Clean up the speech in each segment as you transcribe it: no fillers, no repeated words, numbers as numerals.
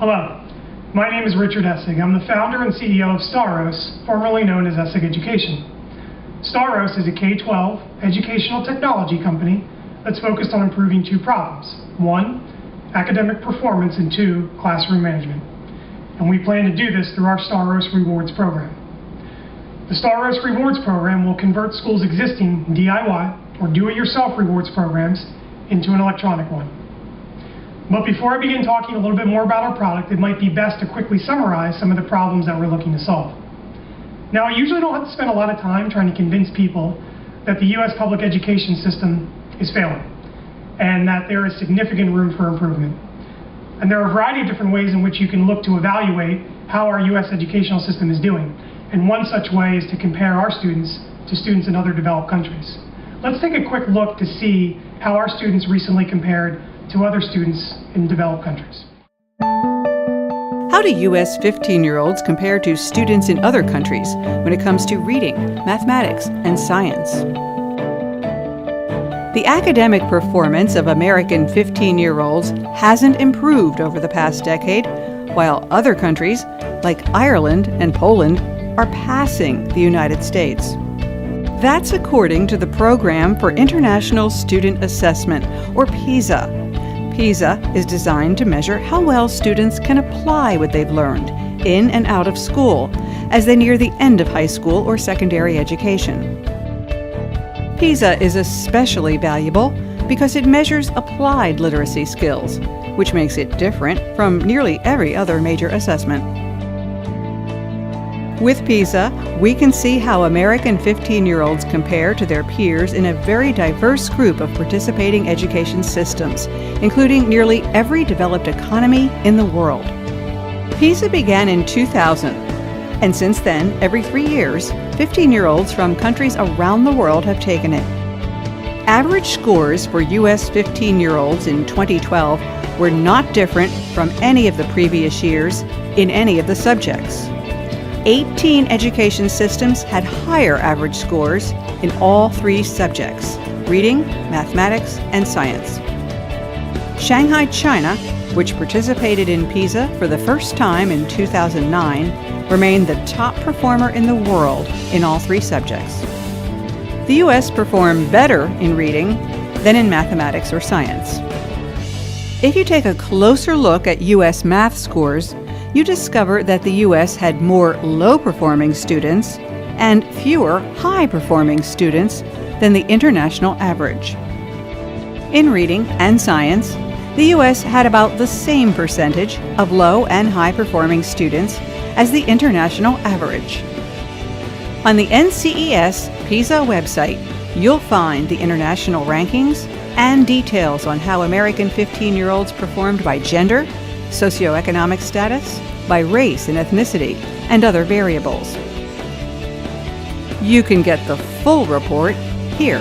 Hello, my name is Richard Essig. I'm the founder and CEO of Staros, formerly known as Essig Education. Staros is a K-12 educational technology company that's focused on improving two problems. One, academic performance, and two, classroom management. And we plan to do this through our Staros Rewards program. The Staros Rewards program will convert schools' existing DIY or do-it-yourself rewards programs into an electronic one. But before I begin talking a little bit more about our product, it might be best to quickly summarize some of the problems that we're looking to solve. Now, I usually don't have to spend a lot of time trying to convince people that the U.S. public education system is failing and that there is significant room for improvement. And there are a variety of different ways in which you can look to evaluate how our U.S. educational system is doing. And one such way is to compare our students to students in other developed countries. Let's take a quick look to see how our students recently compared to other students in developed countries. How do U.S. 15-year-olds compare to students in other countries when it comes to reading, mathematics, and science? The academic performance of American 15-year-olds hasn't improved over the past decade, while other countries, like Ireland and Poland, are passing the United States. That's according to the Program for International Student Assessment, or PISA. PISA is designed to measure how well students can apply what they've learned in and out of school as they near the end of high school or secondary education. PISA is especially valuable because it measures applied literacy skills, which makes it different from nearly every other major assessment. With PISA, we can see how American 15-year-olds compare to their peers in a very diverse group of participating education systems, including nearly every developed economy in the world. PISA began in 2000, and since then, every 3 years, 15-year-olds from countries around the world have taken it. Average scores for U.S. 15-year-olds in 2012 were not different from any of the previous years in any of the subjects. 18 education systems had higher average scores in all 3 subjects: reading, mathematics, and science. Shanghai, China, which participated in PISA for the first time in 2009, remained the top performer in the world in all 3 subjects. The U.S. performed better in reading than in mathematics or science. If you take a closer look at U.S. math scores, you discover that the U.S. had more low-performing students and fewer high-performing students than the international average. In reading and science, the U.S. had about the same percentage of low and high-performing students as the international average. On the NCES PISA website, you'll find the international rankings and details on how American 15-year-olds performed by gender, socioeconomic status, by race and ethnicity, and other variables. You can get the full report here.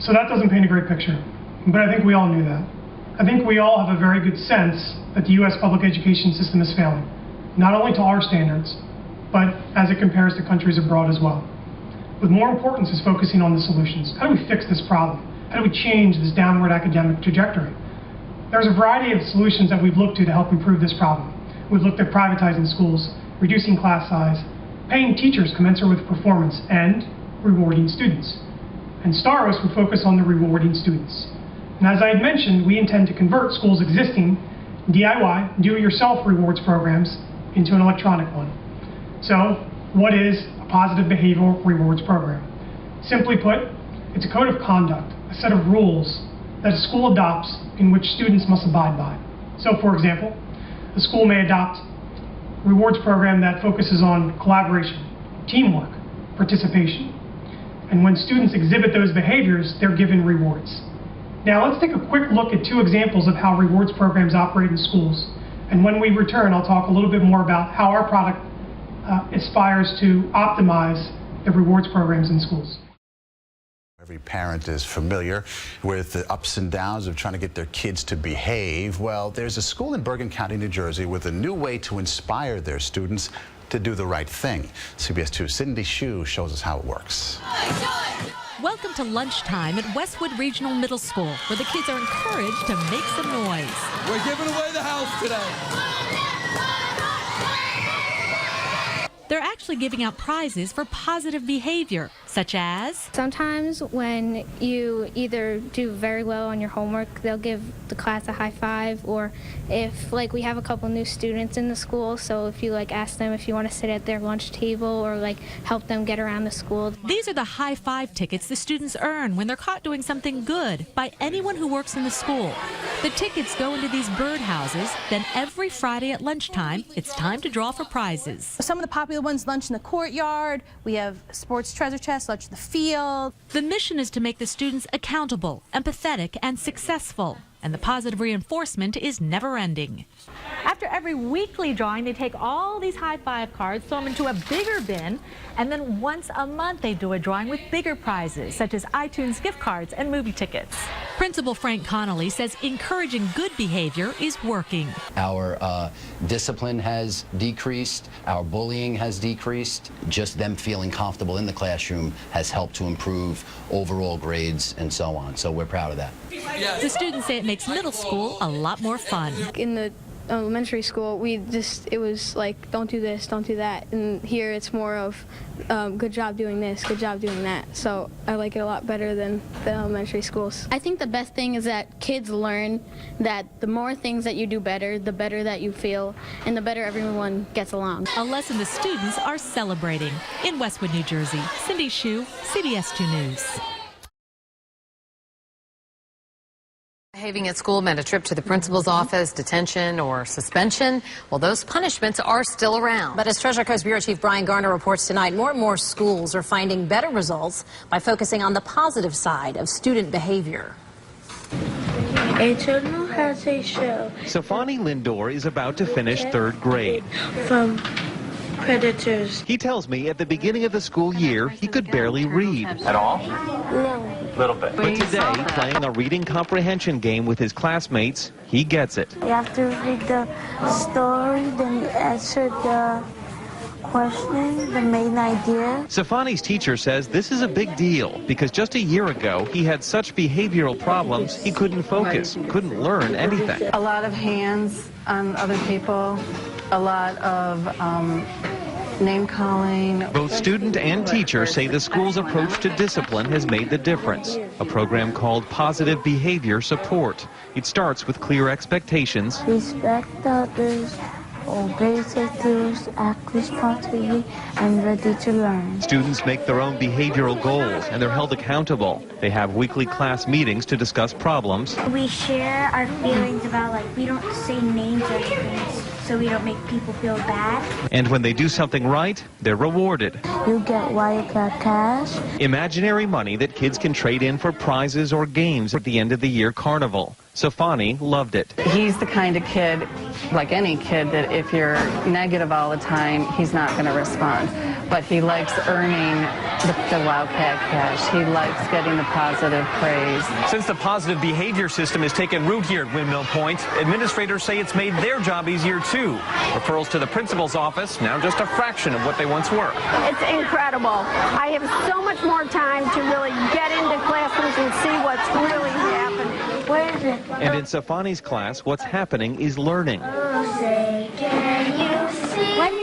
So that doesn't paint a great picture, but I think we all knew that. I think we all have a very good sense that the U.S. public education system is failing, not only to our standards, but as it compares to countries abroad as well. With more importance is focusing on the solutions. How do we fix this problem? How do we change this downward academic trajectory? There's a variety of solutions that we've looked to help improve this problem. We've looked at privatizing schools, reducing class size, paying teachers commensurate with performance, and rewarding students. And Staros will focus on the rewarding students. And as I had mentioned, we intend to convert schools' existing DIY, do-it-yourself rewards programs into an electronic one. So, what is a positive behavioral rewards program? Simply put, it's a code of conduct, a set of rules that a school adopts in which students must abide by. So, for example, the school may adopt a rewards program that focuses on collaboration, teamwork, participation. And when students exhibit those behaviors, they're given rewards. Now, let's take a quick look at 2 examples of how rewards programs operate in schools. And when we return, I'll talk a little bit more about how our product aspires to optimize the rewards programs in schools. Every parent is familiar with the ups and downs of trying to get their kids to behave. Well, there's a school in Bergen County, New Jersey, with a new way to inspire their students to do the right thing. CBS 2's Cindy Hsu shows us how it works. Welcome to lunchtime at Westwood Regional Middle School, where the kids are encouraged to make some noise. We're giving away the house today. They're actually giving out prizes for positive behavior, such as... Sometimes when you either do very well on your homework, they'll give the class a high five, or if we have a couple new students in the school, so if you ask them if you want to sit at their lunch table or help them get around the school. These are the high five tickets the students earn when they're caught doing something good by anyone who works in the school. The tickets go into these birdhouses, then every Friday at lunchtime, it's time to draw for prizes. Some of the popular ones, lunch in the courtyard, we have sports treasure chest, lunch in the field. The mission is to make the students accountable, empathetic, and successful. And the positive reinforcement is never ending. After every weekly drawing, they take all these high five cards, throw them into a bigger bin, and then once a month they do a drawing with bigger prizes, such as iTunes gift cards and movie tickets. Principal Frank Connolly says encouraging good behavior is working. Our discipline has decreased, our bullying has decreased. Just them feeling comfortable in the classroom has helped to improve overall grades and so on. So we're proud of that. The students say it makes middle school a lot more fun. In the elementary school, it was don't do this, don't do that. And here it's more of good job doing this, good job doing that. So I like it a lot better than the elementary schools. I think the best thing is that kids learn that the more things that you do better, the better that you feel, and the better everyone gets along. A lesson the students are celebrating. In Westwood, New Jersey, Cindy Hsu, CBS 2 News. Behaving at school meant a trip to the principal's office, detention, or suspension. Well, those punishments are still around. But as Treasure Coast Bureau Chief Brian Garner reports tonight, more and more schools are finding better results by focusing on the positive side of student behavior. A channel has a show. Safani Lindor is about to finish third grade. From predators. He tells me at the beginning of the school year, he could barely read. At all? No. Little bit. But today, playing a reading comprehension game with his classmates, he gets it. You have to read the story, then answer the question, the main idea. Safani's teacher says this is a big deal because just a year ago, he had such behavioral problems he couldn't focus, couldn't learn anything. A lot of hands on other people, a lot of name-calling. Both student and teacher say the school's approach to discipline has made the difference. A program called Positive Behavior Support. It starts with clear expectations. Respect others, obey teachers, act responsibly, and ready to learn. Students make their own behavioral goals and they're held accountable. They have weekly class meetings to discuss problems. We share our feelings about, we don't say names or anything, so we don't make people feel bad. And when they do something right, they're rewarded. You get Wildcat cash. Imaginary money that kids can trade in for prizes or games at the end of the year carnival. Safani loved it. He's the kind of kid, like any kid, that if you're negative all the time, he's not going to respond. But he likes earning the Wildcat cash. He likes getting the positive praise. Since the positive behavior system has taken root here at Windmill Point, administrators say it's made their job easier too. Referrals to the principal's office now just a fraction of what they once were. It's incredible. I have so much more time to really get into classrooms and see what's really happening. Where is it? And in Safani's class, what's happening is learning.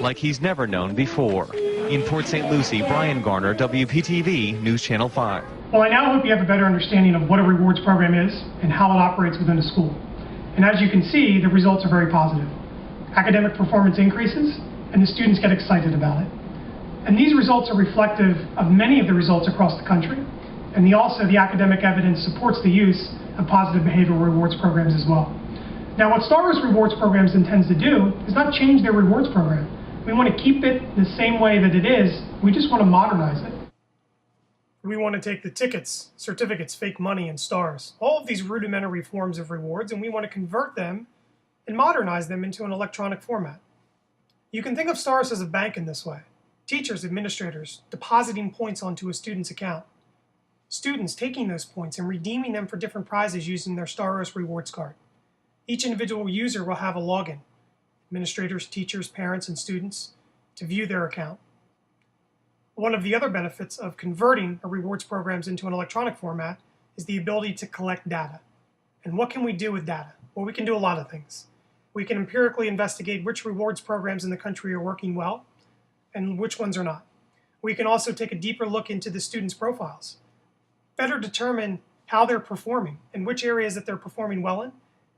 Like he's never known before. In Port St. Lucie, Brian Garner, WPTV, News Channel 5. Well, I now hope you have a better understanding of what a rewards program is and how it operates within a school. And as you can see, the results are very positive. Academic performance increases, and the students get excited about it. And these results are reflective of many of the results across the country. And also the academic evidence supports the use of positive behavioral rewards programs as well. Now, what Staros Rewards Programs intends to do is not change their rewards program. We want to keep it the same way that it is. We just want to modernize it. We want to take the tickets, certificates, fake money, and stars, all of these rudimentary forms of rewards, and we want to convert them and modernize them into an electronic format. You can think of Staros as a bank in this way. Teachers, administrators, depositing points onto a student's account. Students taking those points and redeeming them for different prizes using their Staros Rewards card. Each individual user will have a login. Administrators, teachers, parents, and students to view their account. One of the other benefits of converting our rewards programs into an electronic format is the ability to collect data. And what can we do with data? Well, we can do a lot of things. We can empirically investigate which rewards programs in the country are working well and which ones are not. We can also take a deeper look into the students' profiles, better determine how they're performing and which areas that they're performing well in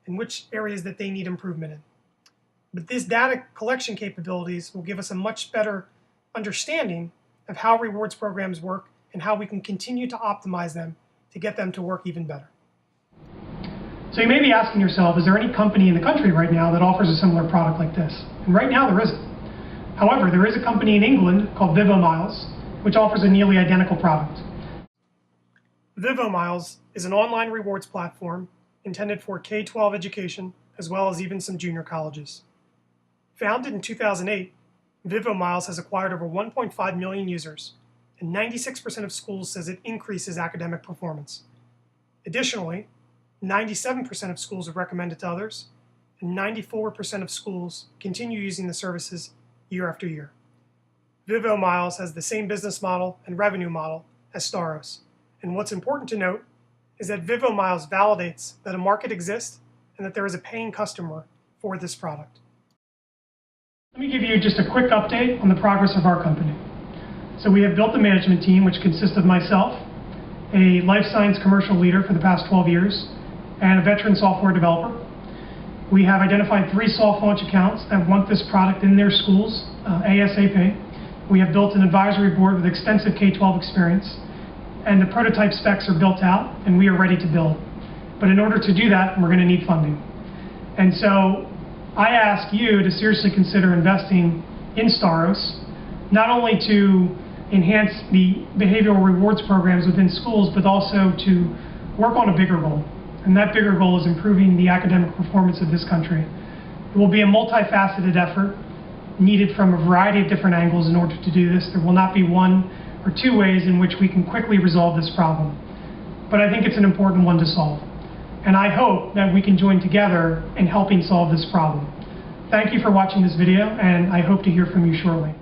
and which areas that they need improvement in. But these data collection capabilities will give us a much better understanding of how rewards programs work and how we can continue to optimize them to get them to work even better. So you may be asking yourself, is there any company in the country right now that offers a similar product like this? And right now there isn't. However, there is a company in England called VivoMiles, which offers a nearly identical product. VivoMiles is an online rewards platform intended for K-12 education, as well as even some junior colleges. Founded in 2008, VivoMiles has acquired over 1.5 million users, and 96% of schools says it increases academic performance. Additionally, 97% of schools have recommended to others, and 94% of schools continue using the services year after year. VivoMiles has the same business model and revenue model as Staros, and what's important to note is that VivoMiles validates that a market exists and that there is a paying customer for this product. Let me give you just a quick update on the progress of our company. So we have built a management team which consists of myself, a life science commercial leader for the past 12 years, and a veteran software developer. We have identified 3 soft launch accounts that want this product in their schools ASAP. We have built an advisory board with extensive K-12 experience, and the prototype specs are built out and we are ready to build. But in order to do that, we're going to need funding. And so I ask you to seriously consider investing in Staros, not only to enhance the behavioral rewards programs within schools, but also to work on a bigger goal. And that bigger goal is improving the academic performance of this country. It will be a multifaceted effort needed from a variety of different angles in order to do this. There will not be one or two ways in which we can quickly resolve this problem. But I think it's an important one to solve. And I hope that we can join together in helping solve this problem. Thank you for watching this video, and I hope to hear from you shortly.